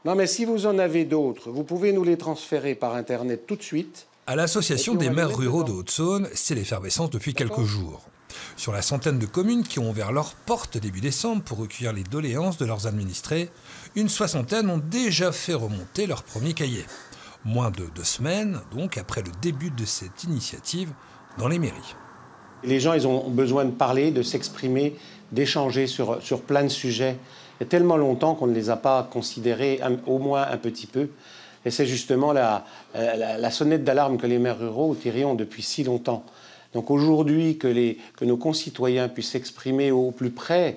Non, mais si vous en avez d'autres, vous pouvez nous les transférer par Internet tout de suite. À l'Association des maires ruraux de Haute-Saône, c'est l'effervescence depuis quelques jours. Sur la centaine de communes qui ont ouvert leurs portes début décembre pour recueillir les doléances de leurs administrés, une soixantaine ont déjà fait remonter leur premier cahier. Moins de 2 semaines, donc, après le début de cette initiative dans les mairies. Les gens, ils ont besoin de parler, de s'exprimer, d'échanger sur plein de sujets. Il y a tellement longtemps qu'on ne les a pas considérés, au moins un petit peu. Et c'est justement la sonnette d'alarme que les maires ruraux tirions depuis si longtemps. Donc aujourd'hui, que nos concitoyens puissent s'exprimer au plus près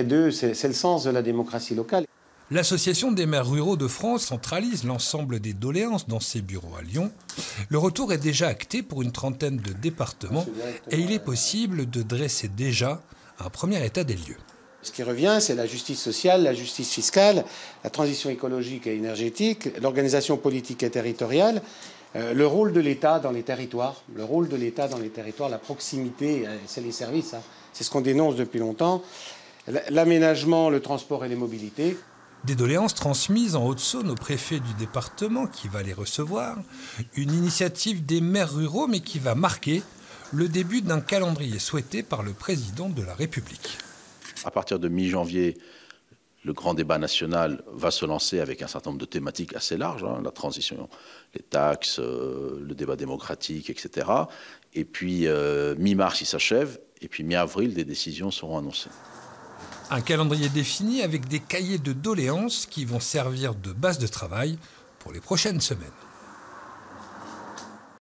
d'eux, c'est le sens de la démocratie locale. L'Association des maires ruraux de France centralise l'ensemble des doléances dans ses bureaux à Lyon. Le retour est déjà acté pour une trentaine de départements et il est possible de dresser déjà un premier état des lieux. Ce qui revient, c'est la justice sociale, la justice fiscale, la transition écologique et énergétique, l'organisation politique et territoriale, le rôle de l'État dans les territoires. Le rôle de l'État dans les territoires, la proximité, c'est les services, hein. C'est ce qu'on dénonce depuis longtemps. L'aménagement, le transport et les mobilités. Des doléances transmises en Haute-Saône au préfet du département qui va les recevoir. Une initiative des maires ruraux mais qui va marquer le début d'un calendrier souhaité par le président de la République. À partir de mi-janvier, le grand débat national va se lancer avec un certain nombre de thématiques assez larges, hein, la transition, les taxes, le débat démocratique, etc. Et puis mi-mars, il s'achève, et puis mi-avril, des décisions seront annoncées. Un calendrier défini avec des cahiers de doléances qui vont servir de base de travail pour les prochaines semaines.